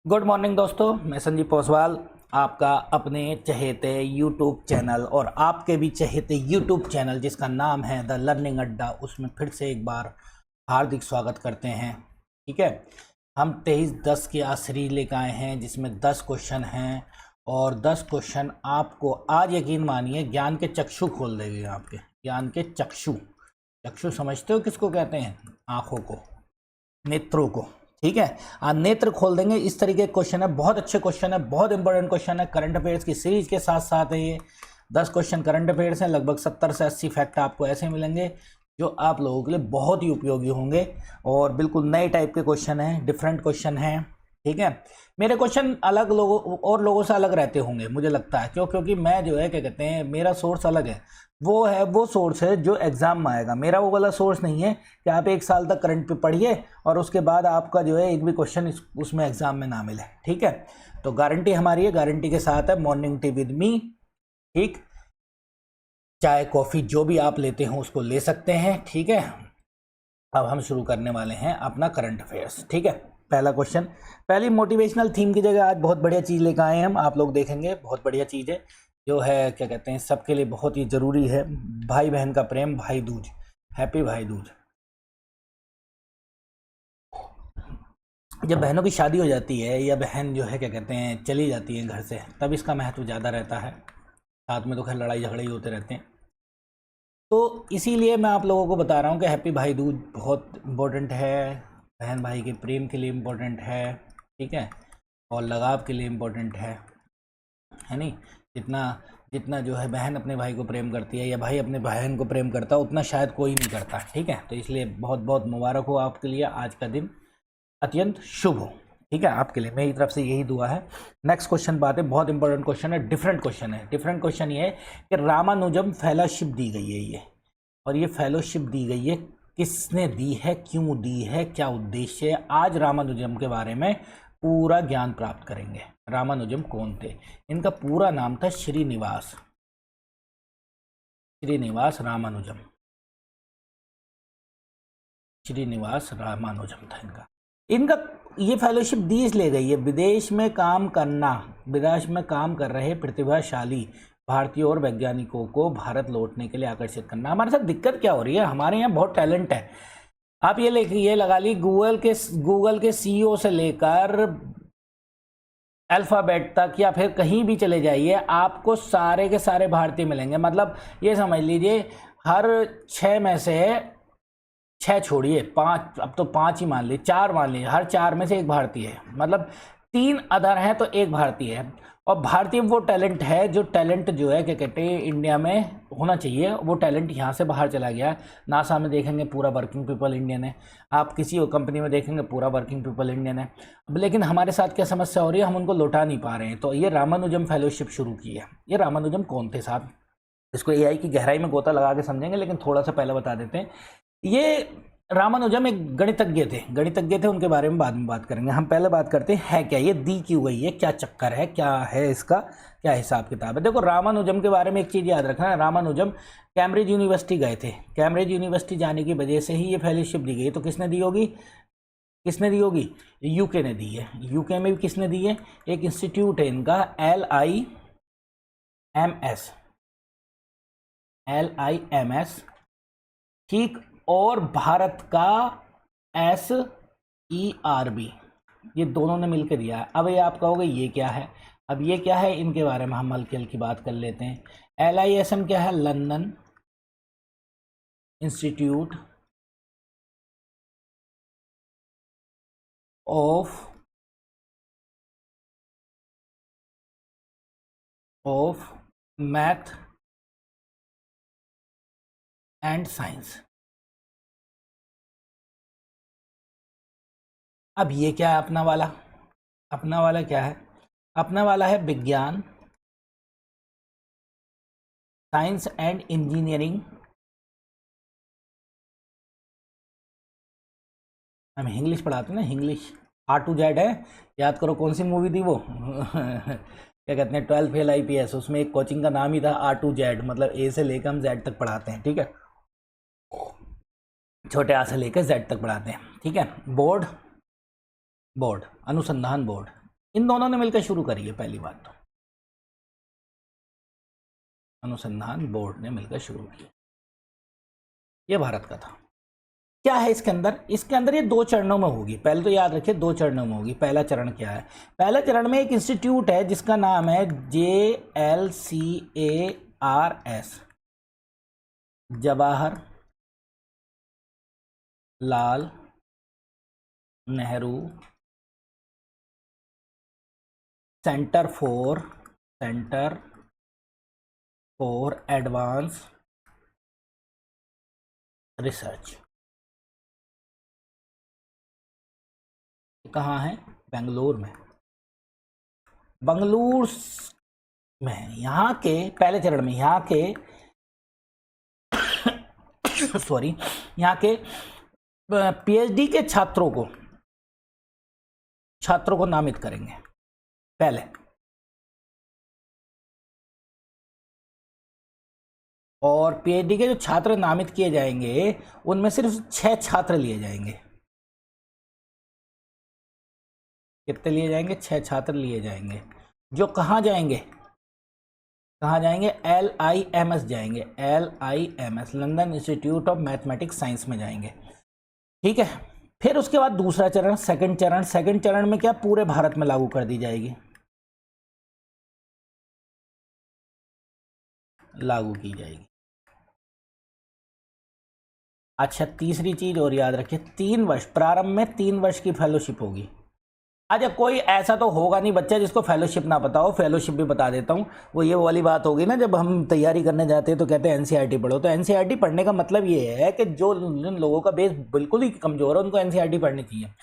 Good morning दोस्तों, मैं संजीव पोसवाल आपका अपने चहेते यूट्यूब चैनल और आपके भी चहेते यूट्यूब चैनल जिसका नाम है द लर्निंग अड्डा, उसमें फिर से एक बार हार्दिक स्वागत करते हैं। ठीक है, हम 23-10 की आज सीरीज लेकर आए हैं जिसमें 10 क्वेश्चन हैं और 10 क्वेश्चन आपको आज यकीन मानिए ज्ञान के चक्षु खोल देंगे। आपके ज्ञान के चक्षु, चक्षु समझते हो किसको कहते हैं? आँखों को, नेत्रों को। ठीक है, आज नेत्र खोल देंगे। इस तरीके के क्वेश्चन है, बहुत अच्छे क्वेश्चन है, बहुत इंपॉर्टेंट क्वेश्चन है। करंट अफेयर्स की सीरीज के साथ साथ है ये 10 क्वेश्चन करंट अफेयर्स हैं। लगभग 70 से 80 फैक्ट आपको ऐसे मिलेंगे जो आप लोगों के लिए बहुत ही उपयोगी होंगे और बिल्कुल नए टाइप के क्वेश्चन हैं, डिफरेंट क्वेश्चन हैं। ठीक है, मेरे क्वेश्चन अलग लोगों और लोगों से अलग रहते होंगे मुझे लगता है, क्योंकि मैं जो है क्या कहते हैं, मेरा सोर्स अलग है। वो सोर्स है जो एग्जाम में आएगा। मेरा वो वाला सोर्स नहीं है कि आप एक साल तक करंट पे पढ़िए और उसके बाद आपका जो है एक भी क्वेश्चन उसमें एग्जाम में ना मिले। ठीक है, तो गारंटी हमारी है, गारंटी के साथ है मॉर्निंग टी विद मी। ठीक, चाय कॉफ़ी जो भी आप लेते हो उसको ले सकते हैं। ठीक है, अब हम शुरू करने वाले हैं अपना करंट अफेयर्स। ठीक है, पहला क्वेश्चन, पहली मोटिवेशनल थीम की जगह आज बहुत बढ़िया चीज़ लेकर आए हैं हम, आप लोग देखेंगे बहुत बढ़िया चीज़ है जो है क्या कहते हैं सबके लिए बहुत ही ज़रूरी है। भाई बहन का प्रेम, भाई दूज, हैप्पी भाई दूज। जब बहनों की शादी हो जाती है या बहन जो है क्या कहते हैं चली जाती है घर से, तब इसका महत्व ज़्यादा रहता है। साथ में तो खैर लड़ाई झगड़े ही होते रहते हैं, तो इसीलिए मैं आप लोगों को बता रहा हूँ कि हैप्पी भाई दूज बहुत इम्पोर्टेंट है। बहन भाई के प्रेम के लिए इम्पोर्टेंट है। ठीक है, और लगाव के लिए इम्पोर्टेंट है नहीं? जितना जितना जो है बहन अपने भाई को प्रेम करती है या भाई अपने बहन को प्रेम करता है, उतना शायद कोई नहीं करता। ठीक है, तो इसलिए बहुत बहुत मुबारक हो आपके लिए, आज का दिन अत्यंत शुभ हो। ठीक है, आपके लिए मेरी तरफ से यही दुआ है। नेक्स्ट क्वेश्चन बात है, बहुत इंपॉर्टेंट क्वेश्चन है, डिफरेंट क्वेश्चन है। डिफरेंट क्वेश्चन ये है कि रामानुजम फेलोशिप दी गई है ये, और ये फेलोशिप दी गई है किसने दी है, क्यों दी है, क्या उद्देश्य है? आज रामानुजम के बारे में पूरा ज्ञान प्राप्त करेंगे। रामानुजम कौन थे? इनका पूरा नाम था श्रीनिवास रामानुजम। श्रीनिवास रामानुजम था इनका ये फेलोशिप दी इसलिए गई है, विदेश में काम कर रहे प्रतिभाशाली भारतीय और वैज्ञानिकों को भारत लौटने के लिए आकर्षित करना। हमारे साथ दिक्कत क्या हो रही है, हमारे यहाँ बहुत टैलेंट है। आप ये लगा ली, गूगल के सीईओ से लेकर अल्फ़ाबेट तक या फिर कहीं भी चले जाइए, आपको सारे के सारे भारतीय मिलेंगे। मतलब ये समझ लीजिए हर 6 में से 6 छोड़िए 5, अब तो 5 ही मान लीजिए, 4 मान लीजिए, हर 4 में से एक भारतीय है। मतलब 3 अदर हैं तो एक भारतीय है। और भारतीय वो टैलेंट है जो टैलेंट जो है क्या कहते हैं इंडिया में होना चाहिए, वो टैलेंट यहाँ से बाहर चला गया। नासा में देखेंगे पूरा वर्किंग पीपल इंडियन है, आप किसी कंपनी में देखेंगे पूरा वर्किंग पीपल इंडियन है। अब लेकिन हमारे साथ क्या समस्या हो रही है, हम उनको लौटा नहीं पा रहे हैं। तो ये रामानुजम फेलोशिप शुरू की है। ये रामानुजम कौन थे साहब, इसको एआई की गहराई में गोता लगा के समझेंगे, लेकिन थोड़ा सा पहले बता देते हैं। ये रामानुजम एक गणितज्ञ थे, उनके बारे में बाद में बात करेंगे। हम पहले बात करते हैं है क्या, ये दी क्यों गई है, क्या चक्कर है, क्या है इसका, क्या हिसाब किताब है। देखो रामानुजम के बारे में एक चीज़ याद रखना, रामानुजम कैम्ब्रिज यूनिवर्सिटी गए थे। कैम्ब्रिज यूनिवर्सिटी जाने की वजह से ही ये फेलोशिप दी गई। तो किसने दी होगी? यूके ने दी है। यूके में भी किसने दी है? एक इंस्टीट्यूट है इनका LIMS, ठीक, और भारत का SERB, ये दोनों ने मिलकर दिया है। अब ये आप कहोगे ये क्या है, अब ये क्या है, इनके बारे में हम हल्की हल्की बात कर लेते हैं। LISM क्या है? London institute of math and science. अब ये क्या है अपना वाला क्या है? अपना वाला है विज्ञान, साइंस एंड इंजीनियरिंग। हम इंग्लिश पढ़ाते हैं ना, इंग्लिश A to Z है, याद करो कौन सी मूवी थी वो क्या कहते हैं 12 फेल IPS, उसमें एक कोचिंग का नाम ही था A to Z, मतलब A से लेकर हम Z तक पढ़ाते हैं। ठीक है, छोटे A से लेकर Z तक पढ़ाते हैं। ठीक है, बोर्ड अनुसंधान बोर्ड, इन दोनों ने मिलकर शुरू करी है पहली बात तो, अनुसंधान बोर्ड ने मिलकर शुरू किया। ये भारत का था। क्या है इसके अंदर? इसके अंदर ये 2 चरणों में होगी। पहले तो याद रखिए 2 चरणों में होगी। पहला चरण क्या है? पहले चरण में एक इंस्टीट्यूट है जिसका नाम है JLCARS, Jawahar Lal Nehru centre for advance research. कहाँ है? बेंगलुरु में। बेंगलुरु में यहाँ के पहले चरण में यहाँ के सॉरी, यहाँ के पीएचडी के छात्रों को नामित करेंगे पहले, और पीएचडी के जो छात्र नामित किए जाएंगे उनमें सिर्फ 6 छात्र लिए जाएंगे। कितने लिए जाएंगे? 6 छात्र लिए जाएंगे, जो कहाँ जाएंगे? LIMS जाएंगे। LIMS, London institute of mathematics science में जाएंगे। ठीक है। फिर उसके बाद दूसरा चरण, सेकंड चरण में क्या पूरे भारत में लागू कर दी जाएगी, लागू की जाएगी। अच्छा, तीसरी चीज और याद रखिए, 3 वर्ष, प्रारंभ में 3 वर्ष की फेलोशिप होगी। अच्छा, कोई ऐसा तो होगा नहीं बच्चा जिसको फेलोशिप ना पता हो, फेलोशिप भी बता देता हूँ। वो ये वाली बात होगी ना, जब हम तैयारी करने जाते हैं तो कहते हैं एनसीईआरटी पढ़ो। तो एनसीईआरटी पढ़ने का मतलब ये है कि जिन लोगों का बेस बिल्कुल ही कमजोर है उनको एनसीईआरटी पढ़नी चाहिए।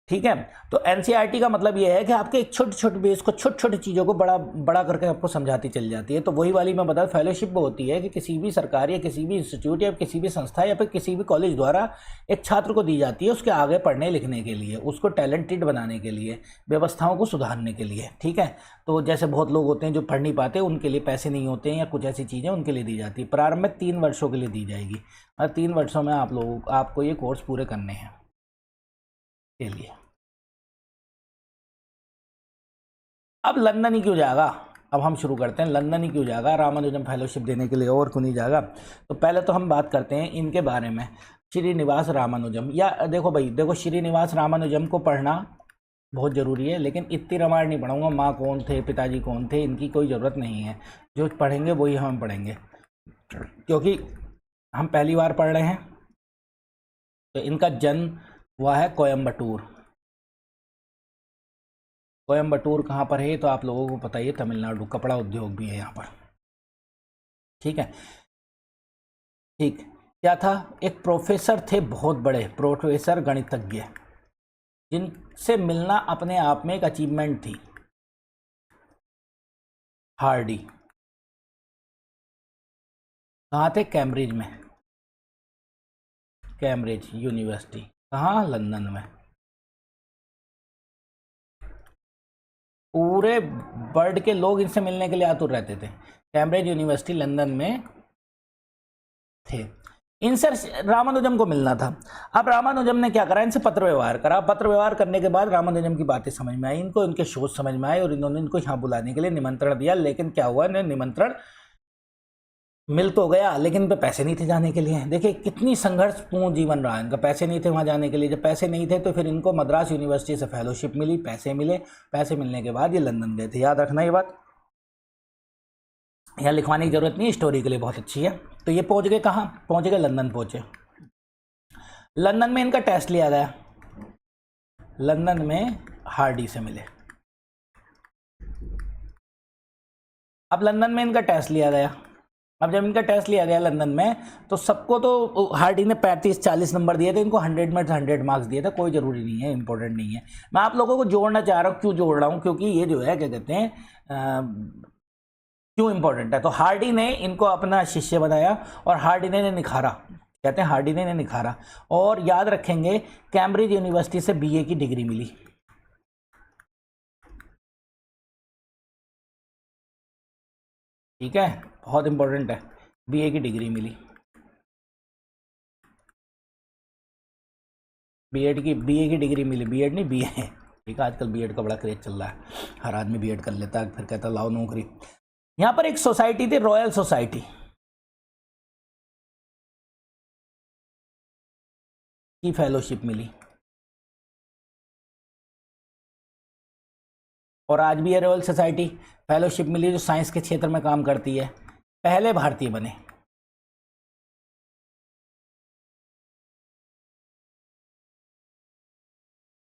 ठीक है। तो एनसीईआरटी का मतलब ये है कि आपके एक छोटे छोटे बेस को, छोटी छोटी चीज़ों को बड़ा बड़ा करके आपको समझाती चल जाती है। तो वही वाली मैं बता, फेलोशिप वो होती है कि किसी भी सरकार या किसी भी इंस्टीट्यूट या किसी भी संस्था या फिर किसी भी कॉलेज द्वारा एक छात्र को दी जाती है उसके आगे पढ़ने लिखने के लिए, उसको टैलेंटेड बनाने के लिए, व्यवस्थाओं को सुधारने के लिए। ठीक है। तो जैसे बहुत लोग होते हैं जो पढ़ नहीं पाते, उनके लिए पैसे नहीं होते हैं या कुछ ऐसी चीज़ें उनके लिए दी जाती है। प्रारंभ में 3 वर्षों के लिए दी जाएगी और 3 वर्षों में आपको ये कोर्स पूरे करने हैं के लिए। अब लंदन ही क्यों जाएगा? अब हम शुरू करते हैं, लंदन ही क्यों जाएगा रामानुजम फेलोशिप देने के लिए, और क्यों नहीं जाएगा? तो पहले तो हम बात करते हैं इनके बारे में, श्रीनिवास रामानुजम। या देखो भाई, देखो श्रीनिवास रामानुजम को पढ़ना बहुत ज़रूरी है, लेकिन इतनी रामायण नहीं पढ़ूंगा। माँ कौन थे, पिताजी कौन थे, इनकी कोई ज़रूरत नहीं है। जो पढ़ेंगे वही हम पढ़ेंगे, क्योंकि हम पहली बार पढ़ रहे हैं। तो इनका जन्म हुआ है कोयम्बटूर। कोयम्बटूर कहाँ पर है तो आप लोगों को पता ही है, तमिलनाडु। कपड़ा उद्योग भी है यहाँ पर। ठीक है। ठीक। क्या था? एक प्रोफेसर थे, बहुत बड़े प्रोफेसर, गणितज्ञ, जिनसे मिलना अपने आप में एक अचीवमेंट थी। हार्डी। कहाँ थे? कैम्ब्रिज में, कैम्ब्रिज यूनिवर्सिटी। कहाँ? लंदन में। पूरे वर्ल्ड के लोग इनसे मिलने के लिए आतुर रहते थे। कैम्ब्रिज यूनिवर्सिटी लंदन में थे। इनसे रामानुजम को मिलना था। अब रामानुजम ने क्या करा? इनसे पत्र व्यवहार करा। पत्र व्यवहार करने के बाद रामानुजम की बातें समझ में आई इनको, इनके शोध समझ में आए और इन्होंने इनको यहाँ बुलाने के लिए निमंत्रण दिया। लेकिन क्या हुआ, इन्हें निमंत्रण मिल तो गया लेकिन इन पे पैसे नहीं थे जाने के लिए। देखिए कितनी संघर्षपूर्ण जीवन रहा इनका। पैसे नहीं थे वहाँ जाने के लिए। जब पैसे नहीं थे तो फिर इनको मद्रास यूनिवर्सिटी से फेलोशिप मिली, पैसे मिले। पैसे मिलने के बाद ये लंदन गए थे। याद रखना ये बात, यहाँ लिखवाने की जरूरत नहीं, स्टोरी के लिए बहुत अच्छी है। तो ये पहुँच गए कहाँ? पहुँच गए लंदन। पहुँचे लंदन में इनका टेस्ट लिया गया। लंदन में हार्डी से मिले। अब लंदन में इनका टेस्ट लिया गया। अब जब इनका टेस्ट लिया गया लंदन में, तो सबको तो हार्डी ने 35-40 नंबर दिए थे, इनको 100 में 100 मार्क्स दिए थे। कोई ज़रूरी नहीं है, इंपॉर्टेंट नहीं है। मैं आप लोगों को जोड़ना चाह रहा हूँ। क्यों जोड़ रहा हूँ? क्योंकि ये जो है क्या कहते हैं, क्यों इंपॉर्टेंट है। तो हार्डी ने इनको अपना शिष्य बनाया और हार्डी ने निखारा, कहते हैं हार्डी ने निखारा। और याद रखेंगे कैम्ब्रिज यूनिवर्सिटी से BA की डिग्री मिली। ठीक है, बहुत इंपॉर्टेंट है। BA की डिग्री मिली। BA की डिग्री मिली, BEd नहीं BA। ठीक है, आजकल बीएड का बड़ा क्रेज चल रहा है, हर आदमी बीएड कर लेता है, फिर कहता लाओ नौकरी। यहाँ पर एक सोसाइटी थी, रॉयल सोसाइटी की फेलोशिप मिली, और आज भी ये रॉयल सोसाइटी फेलोशिप मिली जो साइंस के क्षेत्र में काम करती है, पहले भारतीय बने।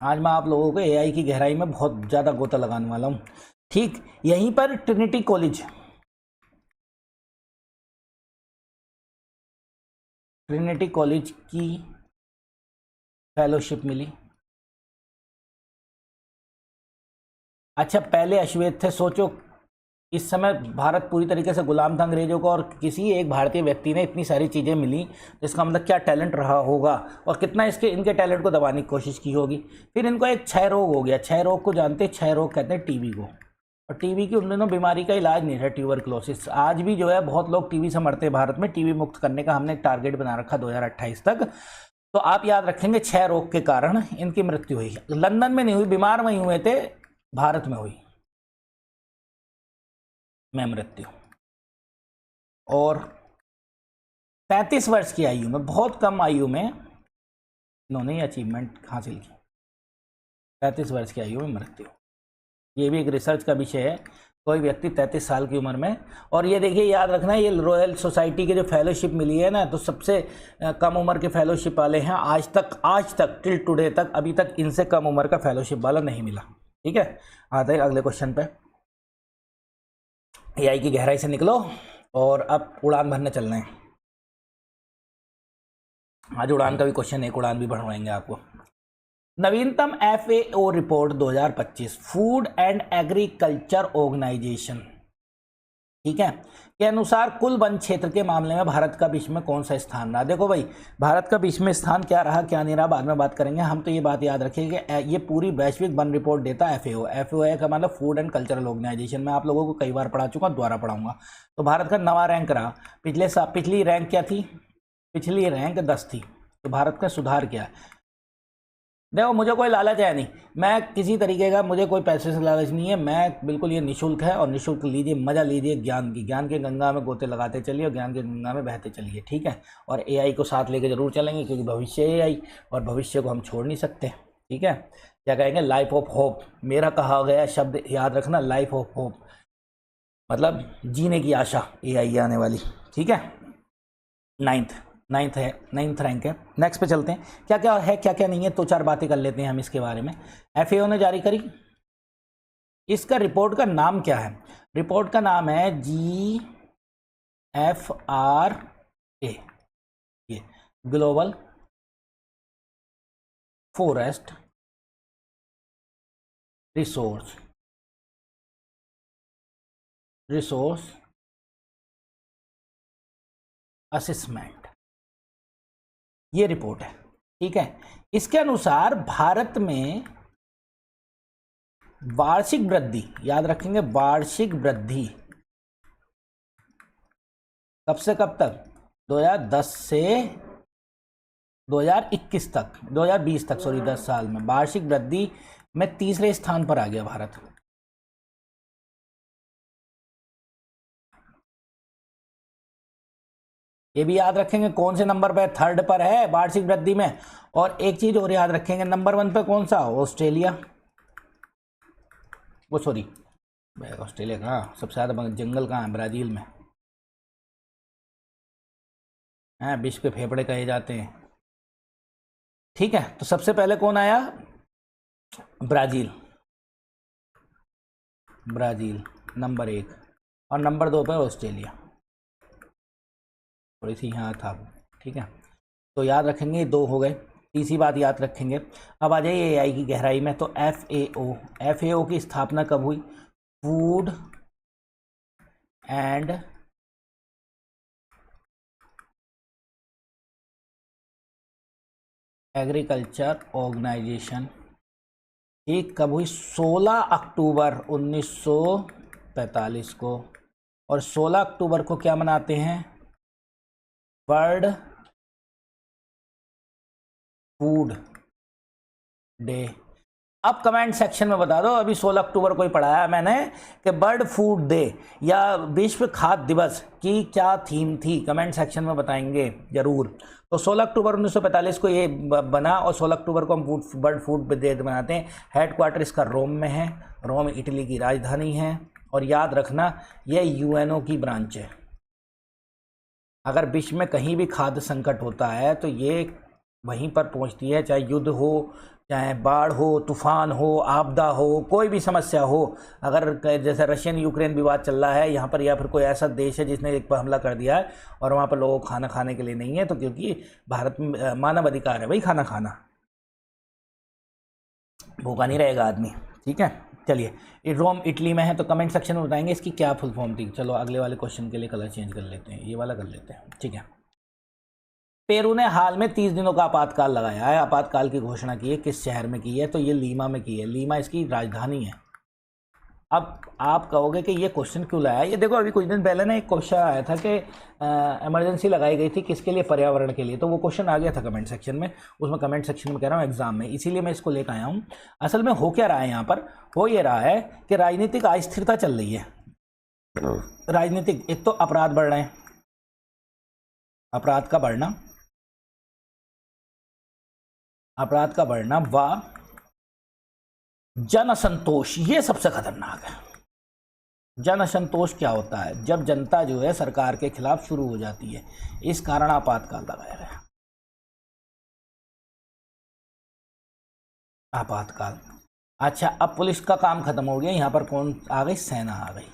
आज मैं आप लोगों को एआई की गहराई में बहुत ज़्यादा गोता लगाने वाला हूँ। ठीक यहीं पर ट्रिनिटी कॉलेज, ट्रिनिटी कॉलेज की फेलोशिप मिली। अच्छा, पहले अश्वेत थे, सोचो इस समय भारत पूरी तरीके से गुलाम था अंग्रेजों का, और किसी एक भारतीय व्यक्ति ने इतनी सारी चीज़ें मिली, जिसका मतलब क्या टैलेंट रहा होगा और कितना इनके टैलेंट को दबाने की कोशिश की होगी। फिर इनको एक क्षय रोग हो गया। क्षय रोग को जानते हैं? क्षय रोग कहते हैं टीबी को, और टीबी की उन दिनों बीमारी का इलाज नहीं था, ट्यूबरक्लोसिस। आज भी जो है बहुत लोग टीबी से मरते हैं भारत में। टीबी मुक्त करने का हमने एक टारगेट बना रखा 2028 तक। तो आप याद रखेंगे, क्षय रोग के कारण इनकी मृत्यु हुई। लंदन में नहीं हुई, बीमार वहीं हुए थे, भारत में हुई में मृत्यु। और 35 वर्ष की आयु में, बहुत कम आयु में इन्होंने ये अचीवमेंट हासिल की, 35 वर्ष की आयु में मृत्यु। ये भी एक रिसर्च का विषय है, कोई व्यक्ति 33 साल की उम्र में। और ये देखिए, याद रखना, ये रॉयल सोसाइटी के जो फेलोशिप मिली है ना, तो सबसे कम उम्र के फेलोशिप वाले हैं आज तक टिल टुडे तक, अभी तक इनसे कम उम्र का फेलोशिप वाला नहीं मिला। ठीक है, आते हैं अगले क्वेश्चन पे। एआई की गहराई से निकलो और अब उड़ान भरने चल रहे हैं। आज उड़ान का भी क्वेश्चन, एक उड़ान भी बढ़वाएंगे आपको। नवीनतम FAO report 2025, food and agriculture organisation, ठीक है, के अनुसार कुल वन क्षेत्र के मामले में भारत का विश्व में कौन सा स्थान रहा। देखो भाई, भारत का विश्व में स्थान क्या रहा क्या नहीं रहा बाद में बात करेंगे। हम तो ये बात याद रखेंगे कि ये पूरी वैश्विक वन रिपोर्ट देता है FAO। FAO का मतलब फूड एंड कल्चरल ऑर्गेनाइजेशन। मैं आप लोगों को कई बार पढ़ा चुका, दोबारा पढ़ाऊंगा। तो भारत का 9वां रैंक रहा। पिछली रैंक क्या थी? पिछली रैंक 10 थी। तो भारत का सुधार क्या है? देखो, मुझे कोई लालच है नहीं, मैं किसी तरीके का, मुझे कोई पैसे से लालच नहीं है। मैं बिल्कुल, ये निःशुल्क है, और निःशुल्क लीजिए, मज़ा लीजिए ज्ञान के गंगा में गोते लगाते चलिए और ज्ञान के गंगा में बहते चलिए। ठीक है, और एआई को साथ लेके जरूर चलेंगे, क्योंकि भविष्य एआई, और भविष्य को हम छोड़ नहीं सकते। ठीक है, क्या कहेंगे? Life of hope. मेरा कहा गया शब्द याद रखना, लाइफ ऑफ होप, मतलब जीने की आशा एआई आने वाली। ठीक है, नाइन्थ रैंक है। नेक्स्ट पे चलते हैं, क्या क्या है क्या क्या नहीं है, तो चार बातें कर लेते हैं हम इसके बारे में। FAO ने जारी करी, इसका रिपोर्ट का नाम क्या है? रिपोर्ट का नाम है GFRA, ये ग्लोबल फॉरेस्ट रिसोर्स असेसमेंट, ये रिपोर्ट है। ठीक है, इसके अनुसार भारत में वार्षिक वृद्धि, याद रखेंगे, वार्षिक वृद्धि कब से कब तक? 2010 से 2021 तक, 2020 तक, सॉरी, 10 साल में वार्षिक वृद्धि में तीसरे स्थान पर आ गया भारत। ये भी याद रखेंगे, कौन से नंबर पर? थर्ड पर है वार्षिक वृद्धि में। और एक चीज और याद रखेंगे, नंबर 1 पे कौन सा? ऑस्ट्रेलिया, वो सॉरी, ऑस्ट्रेलिया कहाँ, सबसे ज़्यादा जंगल कहाँ है? ब्राज़ील में है, विश्व के फेफड़े कहे जाते हैं। ठीक है, तो सबसे पहले कौन आया? ब्राज़ील नंबर 1, और नंबर 2 पे ऑस्ट्रेलिया, थोड़ी सी यहाँ था। ठीक है, तो याद रखेंगे, 2 हो गए। तीसरी बात याद रखेंगे। अब आ जाइए एआई की गहराई में। तो FAO की स्थापना कब हुई? फूड एंड एग्रीकल्चर ऑर्गेनाइजेशन, एक कब हुई? 16 अक्टूबर 1945 को। और 16 अक्टूबर को क्या मनाते हैं? World food day. अब कमेंट सेक्शन में बता दो, अभी 16 अक्टूबर को ही पढ़ाया मैंने कि बर्ड फूड डे या विश्व खाद्य दिवस की क्या थीम थी, कमेंट सेक्शन में बताएंगे जरूर। तो 16 अक्टूबर 1945 को ये बना और 16 अक्टूबर को हम बर्ड फूड डे बनाते हैं। हेडक्वार्टर इसका रोम में है, रोम इटली की राजधानी है। और याद रखना ये यूएनओ की ब्रांच है। अगर विश्व में कहीं भी खाद्य संकट होता है तो ये वहीं पर पहुंचती है, चाहे युद्ध हो, चाहे बाढ़ हो, तूफान हो, आपदा हो, कोई भी समस्या हो। अगर जैसे रशियन यूक्रेन विवाद चल रहा है यहाँ पर, या फिर कोई ऐसा देश है जिसने एक पर हमला कर दिया है और वहाँ पर लोगों को खाना खाने के लिए नहीं है, तो क्योंकि भारत में मानव अधिकार है भाई खाना खाना, भूखा नहीं रहेगा आदमी। ठीक है, चलिए ये रोम इटली में है, तो कमेंट सेक्शन में बताएंगे इसकी क्या फुल फॉर्म थी। चलो अगले वाले क्वेश्चन के लिए कलर चेंज कर लेते हैं, ये वाला कर लेते हैं। ठीक है, पेरू ने हाल में 30 दिनों का आपातकाल लगाया है। आपातकाल की घोषणा की है, किस शहर में की है, तो ये लीमा में की है। लीमा इसकी राजधानी है। अब आप कहोगे कि ये क्वेश्चन क्यों लाया, ये देखो अभी कुछ दिन पहले ना एक क्वेश्चन आया था कि इमरजेंसी लगाई गई थी किसके लिए, पर्यावरण के लिए, तो वो क्वेश्चन आ गया था कमेंट सेक्शन में। उसमें कमेंट सेक्शन में कह रहा हूँ एग्जाम में, इसीलिए मैं इसको लेकर आया हूँ। असल में हो क्या रहा है यहाँ पर, हो ये रहा है कि राजनीतिक अस्थिरता चल रही है। राजनीतिक, एक तो अपराध बढ़ रहे हैं, अपराध का बढ़ना, अपराध का बढ़ना व जन असंतोष, ये सबसे खतरनाक है। जन असंतोष क्या होता है, जब जनता जो है सरकार के खिलाफ शुरू हो जाती है, इस कारण आपातकाल लगाया गया। आपातकाल। अच्छा, अब पुलिस का काम खत्म हो गया, यहां पर कौन आ गई, सेना आ गई।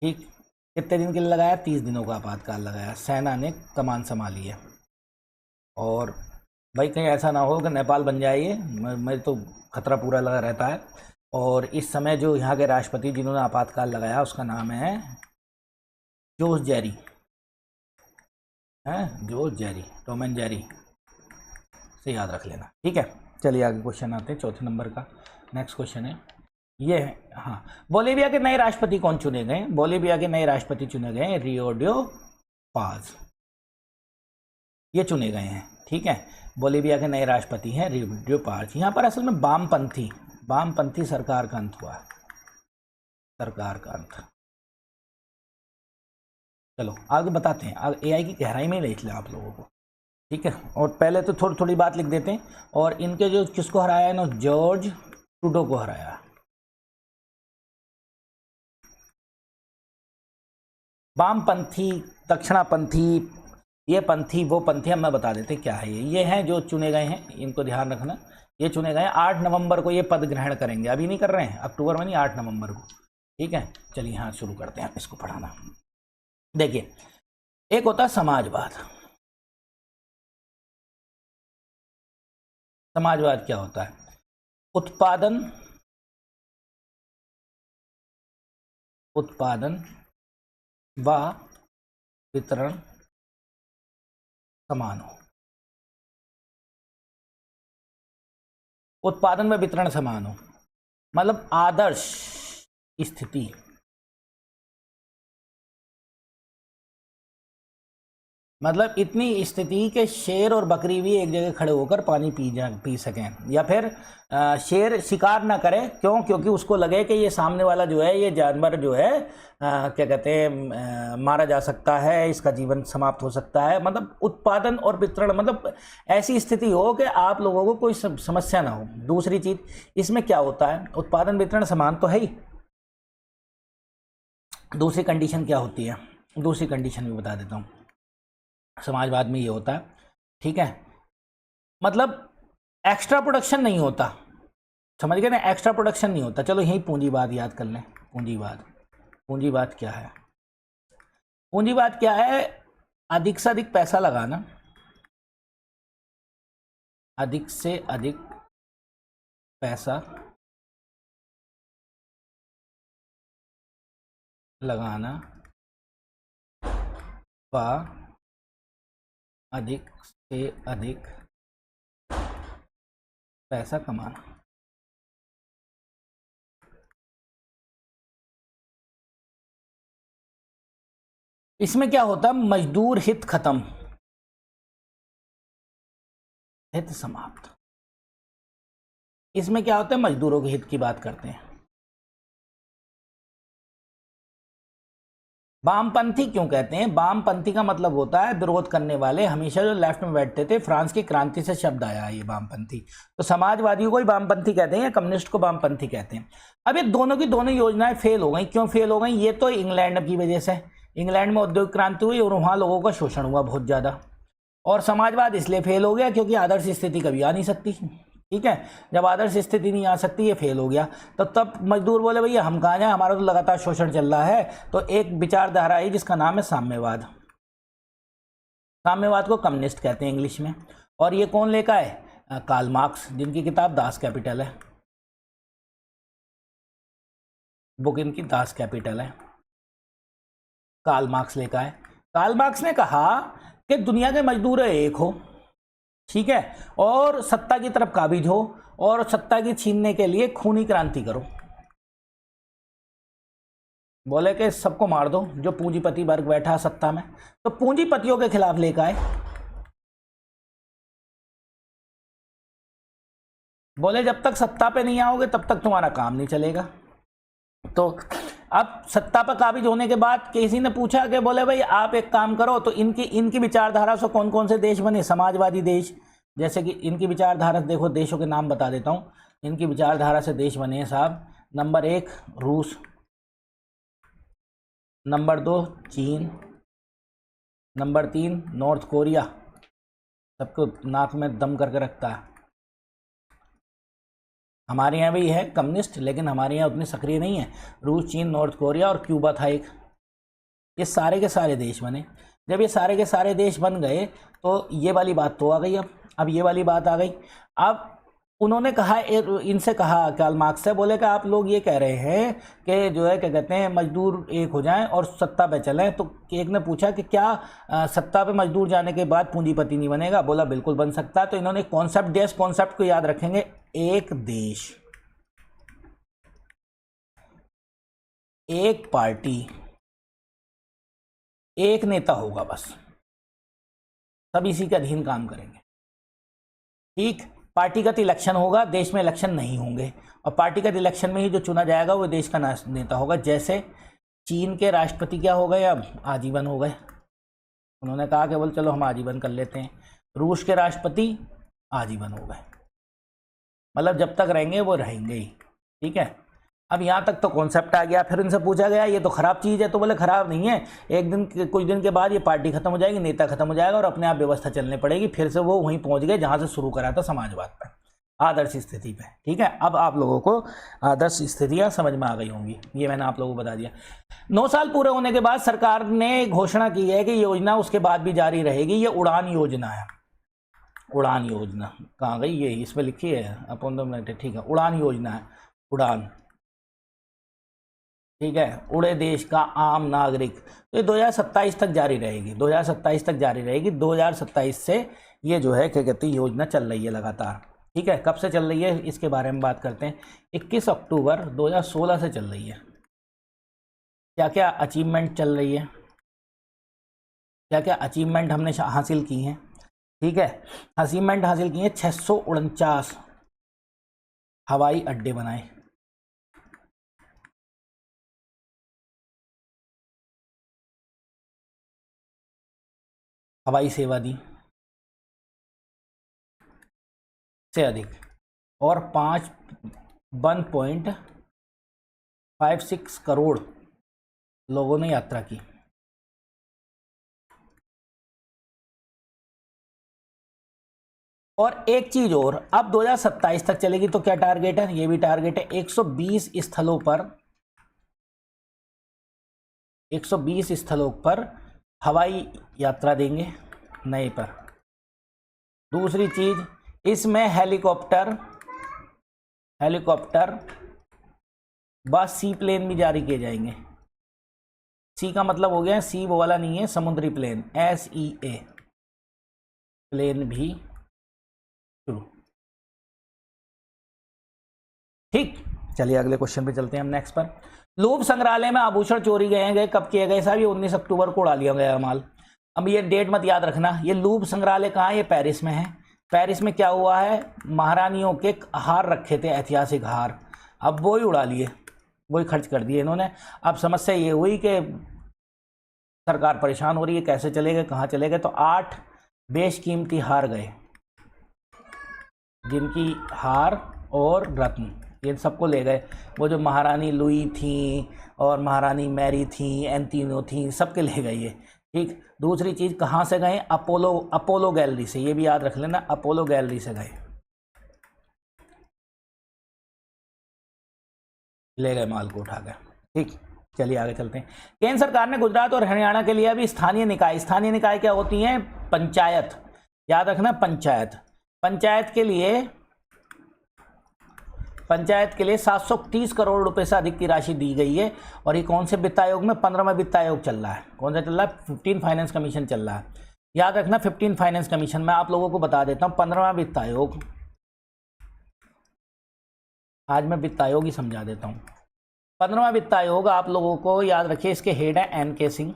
ठीक, कितने दिन के लिए लगाया, 30 दिनों का आपातकाल लगाया, सेना ने कमान संभाली है। और भाई कहीं ऐसा ना हो कि नेपाल बन जाए ये, मैं तो खतरा पूरा लगा रहता है। और इस समय जो यहाँ के राष्ट्रपति जिन्होंने आपातकाल लगाया उसका नाम है जोस जेरी, है जोस जेरी, टॉम एंड जेरी से याद रख लेना। ठीक है, चलिए आगे क्वेश्चन आते हैं, चौथे नंबर का नेक्स्ट क्वेश्चन है ये है। हाँ, बोलीविया के नए राष्ट्रपति कौन चुने गए, बोलीविया के नए राष्ट्रपति चुने गए रियोडियो पाज, ये चुने गए हैं। ठीक है, बोलीविया के नए राष्ट्रपति हैं रियोडियो पाज। यहाँ पर असल में वामपंथी सरकार का अंत हुआ है, सरकार का अंत। चलो आगे बताते हैं, आगे एआई की गहराई में देख लें आप लोगों को। ठीक है, और पहले तो थोड़ी थोड़ी बात लिख देते हैं। और इनके जो किसको हराया है ना, जॉर्ज ट्रूडो को हराया। वामपंथी, दक्षिणापंथी, ये पंथी वो पंथी, हम मैं बता देते क्या है ये हैं जो चुने गए हैं, इनको ध्यान रखना। ये चुने गए हैं, 8 नवंबर को ये पद ग्रहण करेंगे, अभी नहीं कर रहे हैं, अक्टूबर में नहीं, 8 नवंबर को। ठीक है, चलिए यहाँ शुरू करते हैं इसको पढ़ाना। देखिए, एक होता है समाजवाद। समाजवाद क्या होता है, उत्पादन व वितरण समान हो, उत्पादन में वितरण समान हो, मतलब आदर्श स्थिति। मतलब इतनी स्थिति के शेर और बकरी भी एक जगह खड़े होकर पानी पी सकें, या फिर शेर शिकार ना करे, क्यों, क्योंकि उसको लगे कि ये सामने वाला जो है, ये जानवर जो है क्या कहते हैं, मारा जा सकता है, इसका जीवन समाप्त हो सकता है। मतलब उत्पादन और वितरण, मतलब ऐसी स्थिति हो कि आप लोगों को कोई समस्या ना हो। दूसरी चीज इसमें क्या होता है, उत्पादन वितरण समान तो है ही, दूसरी कंडीशन क्या होती है, दूसरी कंडीशन भी बता देता हूँ। समाजवाद में ये होता है, ठीक है, मतलब एक्स्ट्रा प्रोडक्शन नहीं होता, समझ गए ना, एक्स्ट्रा प्रोडक्शन नहीं होता। चलो यही पूंजीवाद याद कर लें। पूंजीवाद क्या है, पूंजीवाद क्या है, अधिक से अधिक पैसा लगाना, अधिक से अधिक पैसा लगाना व अधिक से अधिक पैसा कमाना। इसमें क्या होता है, मजदूर हित खत्म, हित समाप्त। इसमें क्या होता है, मजदूरों के हित की बात करते हैं। वामपंथी क्यों कहते हैं? वामपंथी का मतलब होता है विरोध करने वाले, हमेशा जो लेफ्ट में बैठते थे। फ्रांस की क्रांति से शब्द आया है ये वामपंथी। तो समाजवादियों को ही वामपंथी कहते हैं या कम्युनिस्ट को वामपंथी कहते हैं। अब ये दोनों की दोनों योजनाएं फेल हो गई। क्यों फेल हो गई? ये तो इंग्लैंड की वजह से, इंग्लैंड में औद्योगिक क्रांति हुई और वहाँ लोगों का शोषण हुआ बहुत ज़्यादा। और समाजवाद इसलिए फेल हो गया क्योंकि आदर्श स्थिति कभी आ नहीं सकती। ठीक है, जब आदर्श स्थिति नहीं आ सकती, ये फेल हो गया, तो तब मजदूर बोले भैया हम कहाँ जाएं, हमारा तो लगातार शोषण चल रहा है। तो एक विचारधारा आई जिसका नाम है साम्यवाद। साम्यवाद को कम्युनिस्ट कहते हैं इंग्लिश में। और ये कौन लेकर आए? कार्ल मार्क्स, जिनकी किताब दास कैपिटल है, बुक इनकी दास कैपिटल है। कार्ल मार्क्स लेकर आए। कार्ल मार्क्स ने कहा कि दुनिया के मजदूर एक हो, ठीक है, और सत्ता की तरफ काबिज हो और सत्ता की छीनने के लिए खूनी क्रांति करो। बोले कि सबको मार दो जो पूंजीपति वर्ग बैठा सत्ता में। तो पूंजीपतियों के खिलाफ लेकर आए। बोले जब तक सत्ता पे नहीं आओगे तब तक तुम्हारा काम नहीं चलेगा। तो अब सत्ता पर काबिज होने के बाद किसी ने पूछा कि बोले भाई आप एक काम करो, तो इनकी विचारधारा से कौन कौन से देश बने? समाजवादी देश। जैसे कि इनकी विचारधारा, देखो देशों के नाम बता देता हूँ। इनकी विचारधारा से देश बने हैं साहब। नंबर 1 रूस, नंबर 2 चीन, नंबर 3 नॉर्थ कोरिया, सबको नाक में दम करके रखता है। हमारे यहाँ भी है कम्युनिस्ट, लेकिन हमारे यहाँ उतने सक्रिय नहीं है। रूस, चीन, नॉर्थ कोरिया और क्यूबा था एक। ये सारे के सारे देश बने। जब ये सारे के सारे देश बन गए तो ये वाली बात तो आ गई। अब ये वाली बात आ गई। अब उन्होंने कहा, इनसे कहा कार्ल मार्क्स से, बोले कि आप लोग ये कह रहे हैं कि जो है क्या कहते हैं मजदूर एक हो जाएं और सत्ता पे चलें। तो एक ने पूछा कि क्या सत्ता पे मजदूर जाने के बाद पूंजीपति नहीं बनेगा? बोला बिल्कुल बन सकता है। तो इन्होंने कॉन्सेप्ट दिया, इस कॉन्सेप्ट को याद रखेंगे। एक देश, एक पार्टी, एक नेता होगा, बस सब इसी के अधीन काम करेंगे। ठीक, पार्टीगत इलेक्शन होगा, देश में इलेक्शन नहीं होंगे, और पार्टीगत इलेक्शन में ही जो चुना जाएगा वो देश का नेता होगा। जैसे चीन के राष्ट्रपति क्या हो गए, अब आजीवन हो गए। उन्होंने कहा कि बोल चलो हम आजीवन कर लेते हैं। रूस के राष्ट्रपति आजीवन हो गए, मतलब जब तक रहेंगे वो रहेंगे ही। ठीक है, अब यहाँ तक तो कॉन्सेप्ट आ गया। फिर इनसे पूछा गया ये तो खराब चीज़ है, तो बोले खराब नहीं है। एक दिन कुछ दिन के बाद ये पार्टी खत्म हो जाएगी, नेता खत्म हो जाएगा और अपने आप व्यवस्था चलने पड़ेगी। फिर से वो वहीं पहुँच गए जहाँ से शुरू करा था, समाजवाद पर, आदर्श स्थिति पे। ठीक है, अब आप लोगों को आदर्श स्थितियाँ समझ में आ गई होंगी, ये मैंने आप लोगों को बता दिया। 9 साल पूरे होने के बाद सरकार ने घोषणा की है कि योजना उसके बाद भी जारी रहेगी। ये उड़ान योजना है। उड़ान योजना कहाँ गई? ये इसमें लिखी है अपन 2 मिनट। ठीक है, उड़ान योजना है, उड़ान। ठीक है, उड़े देश का आम नागरिक। तो ये 2027 तक जारी रहेगी, 2027 तक जारी रहेगी। 2027 से ये जो है क्या कहते हैं योजना चल रही है लगातार। ठीक है, कब से चल रही है इसके बारे में बात करते हैं। 21 अक्टूबर 2016 से चल रही है। क्या क्या अचीवमेंट चल रही है, क्या क्या अचीवमेंट हमने हासिल की हैं। ठीक है, अचीवमेंट हासिल की हैं। 649 हवाई अड्डे बनाए, हवाई सेवा दी से अधिक, और 1.56 करोड़ लोगों ने यात्रा की। और एक चीज और, अब 2027 तक चलेगी। तो क्या टारगेट है? ये भी टारगेट है। 120 स्थलों पर, 120 स्थलों पर हवाई यात्रा देंगे नए पर। दूसरी चीज, इसमें हेलीकॉप्टर व सी प्लेन भी जारी किए जाएंगे। सी का मतलब हो गया, सी वो वाला नहीं है, समुद्री प्लेन, SEA प्लेन भी शुरू। ठीक, चलिए अगले क्वेश्चन पे चलते हैं हम नेक्स्ट पर। लूव संग्रहालय में आभूषण चोरी गए कब किए गए साहब? ये 19 अक्टूबर को उड़ा लिया गया माल। अब ये डेट मत याद रखना। ये लूव संग्रहालय कहाँ है? ये पेरिस में है। पेरिस में क्या हुआ है, महारानियों के हार रखे थे, ऐतिहासिक हार, अब वो ही उड़ा लिए, वही खर्च कर दिए इन्होंने। अब समस्या ये हुई कि सरकार परेशान हो रही है, कैसे चले गए, कहाँ चले गए, तो 8 बेशकीमती हार गए, जिनकी हार और रत्न ये सबको ले गए। वो जो महारानी लुई थी और महारानी मैरी थी, एंटीनो थी, सबके ले गए ये। ठीक, दूसरी चीज़ कहाँ से गए, अपोलो गैलरी से, ये भी याद रख लेना, अपोलो गैलरी से गए, ले गए माल को उठा गए। ठीक, चलिए आगे चलते हैं। केंद्र सरकार ने गुजरात और हरियाणा के लिए अभी स्थानीय निकाय क्या होती हैं, पंचायत, याद रखना, पंचायत के लिए 730 करोड़ रुपए से अधिक की राशि दी गई है। और ये कौन से वित्त आयोग में, 15वां वित्त आयोग चल रहा है। कौन सा चल रहा है, 15 फाइनेंस कमीशन चल रहा है, याद रखना 15 फाइनेंस कमीशन। मैं आप लोगों को बता देता हूँ 15वां वित्त आयोग, आज मैं वित्त आयोग ही समझा देता हूँ। 15वां वित्त आयोग आप लोगों को याद रखिए, इसके हेड है NK सिंह।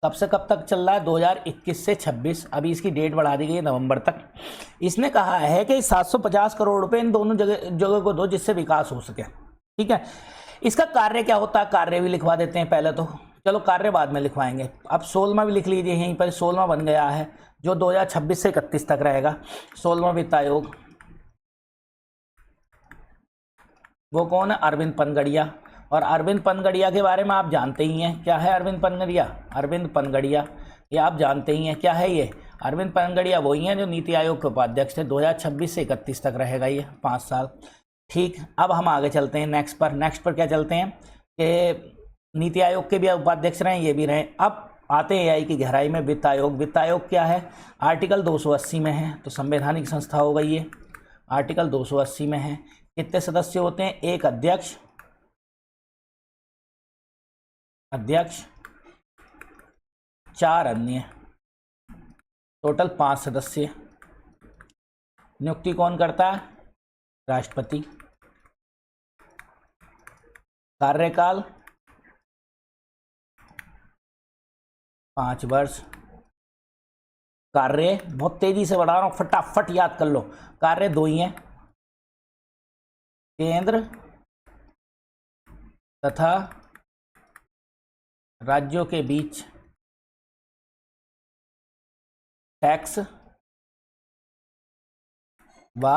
कब से कब तक चल रहा है, 2021 से 26, अभी इसकी डेट बढ़ा दी गई है नवंबर तक। इसने कहा है कि 750 करोड़ रुपए इन दोनों जगह को दो, जिससे विकास हो सके। ठीक है, इसका कार्य क्या होता है, कार्य भी लिखवा देते हैं पहले तो, चलो कार्य बाद में लिखवाएंगे। अब 16वां भी लिख लीजिए, यहीं पर 16वां बन गया है, जो 2026 से 31 तक रहेगा। 16वां वित्त आयोग, वो कौन है, अरविंद पनगड़िया। और अरविंद पनगड़िया के बारे में आप जानते ही हैं, क्या है अरविंद पनगड़िया, ये आप जानते ही हैं क्या है ये। अरविंद पनगड़िया वही हैं जो नीति आयोग के उपाध्यक्ष थे, 2026 से 31 तक रहेगा ये, 5 साल। ठीक, अब हम आगे चलते हैं नेक्स्ट पर क्या चलते हैं कि नीति आयोग के भी उपाध्यक्ष रहे, ये भी रहे। अब आते हैं AI की गहराई में, वित्त आयोग क्या है, आर्टिकल 280 में है, तो संवैधानिक संस्था हो गई ये, आर्टिकल 280 में है। कितने सदस्य होते हैं, एक अध्यक्ष, 4 अन्य, टोटल 5 सदस्य। नियुक्ति कौन करता है, राष्ट्रपति। कार्यकाल 5 वर्ष। कार्य, बहुत तेजी से बढ़ा रहा हूं, फटाफट याद कर लो, कार्य 2 ही हैं, केंद्र तथा राज्यों के बीच टैक्स व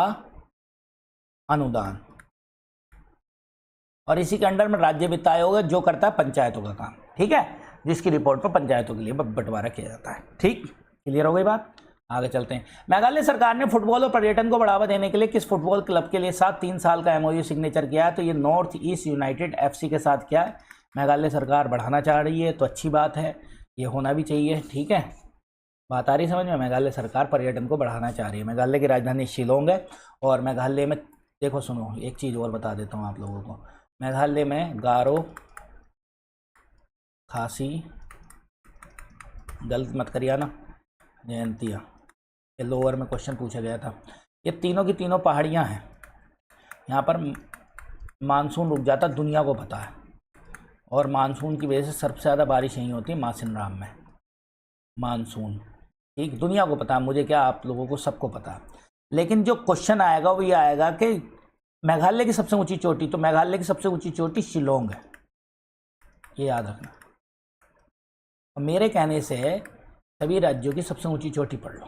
अनुदान। और इसी के अंडर में राज्य वित्त आयोग है, जो करता है पंचायतों का काम। ठीक है, जिसकी रिपोर्ट पर पंचायतों के लिए बंटवारा किया जाता है। ठीक, क्लियर हो गई बात, आगे चलते हैं। मेघालय सरकार ने फुटबॉल और पर्यटन को बढ़ावा देने के लिए किस फुटबॉल क्लब के लिए 3 साल का MOU सिग्नेचर किया है, तो ये नॉर्थ ईस्ट यूनाइटेड FC के साथ किया है। मेघालय सरकार बढ़ाना चाह रही है, तो अच्छी बात है, ये होना भी चाहिए। ठीक है, बात आ रही समझ में, मेघालय सरकार पर्यटन को बढ़ाना चाह रही है। मेघालय की राजधानी शिलोंग है, और मेघालय में देखो सुनो, एक चीज़ और बता देता हूँ आप लोगों को, मेघालय में गारो, खासी, गलत मत करिए ना, जयंतिया, ये लोअर में क्वेश्चन पूछा गया था। ये तीनों की तीनों पहाड़ियाँ हैं, यहाँ पर मानसून रुक जाता, दुनिया को पता है। और मानसून की वजह से सबसे ज़्यादा बारिश यहीं होती है मासिनराम में, मानसून। ठीक, दुनिया को पता है, मुझे क्या, आप लोगों को सबको पता है। लेकिन जो क्वेश्चन आएगा वो ये आएगा कि मेघालय की सबसे ऊंची चोटी, तो मेघालय की सबसे ऊंची चोटी शिलोंग है, ये याद रखना। और मेरे कहने से सभी राज्यों की सबसे ऊंची चोटी पढ़ लो,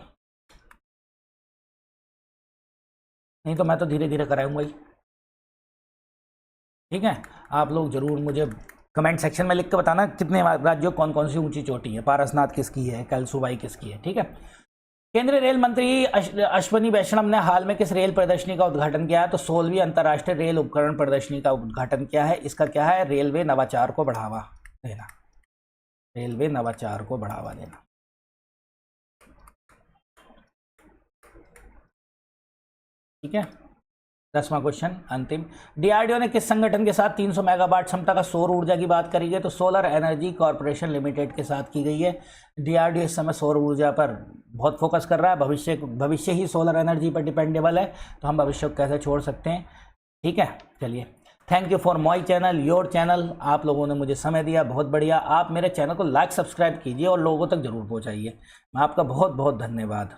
नहीं तो मैं तो धीरे धीरे कराऊंगा ही। ठीक है, आप लोग जरूर मुझे कमेंट सेक्शन में लिख के बताना कितने राज्यों कौन कौन सी ऊंची चोटी है, पारसनाथ किसकी है, कैलसूबाई किसकी है। ठीक है, केंद्रीय रेल मंत्री अश्वनी वैष्णव ने हाल में किस रेल प्रदर्शनी का उद्घाटन किया है, तो 16वीं अंतर्राष्ट्रीय रेल उपकरण प्रदर्शनी का उद्घाटन किया है। इसका क्या है, रेलवे नवाचार को बढ़ावा देना, रेलवे नवाचार को बढ़ावा देना। ठीक है, 10वां क्वेश्चन अंतिम, DRDO ने किस संगठन के साथ 300 मेगावाट क्षमता का सौर ऊर्जा की बात करी है, तो सोलर एनर्जी कॉरपोरेशन लिमिटेड के साथ की गई है। DRDO इस समय सौर ऊर्जा पर बहुत फोकस कर रहा है, भविष्य ही सोलर एनर्जी पर डिपेंडेबल है, तो हम भविष्य को कैसे छोड़ सकते हैं। ठीक है, चलिए thank you for my channel, your channel. आप लोगों ने मुझे समय दिया, बहुत बढ़िया। आप मेरे चैनल को लाइक सब्सक्राइब कीजिए और लोगों तक ज़रूर पहुँचाइए। मैं आपका बहुत बहुत धन्यवाद।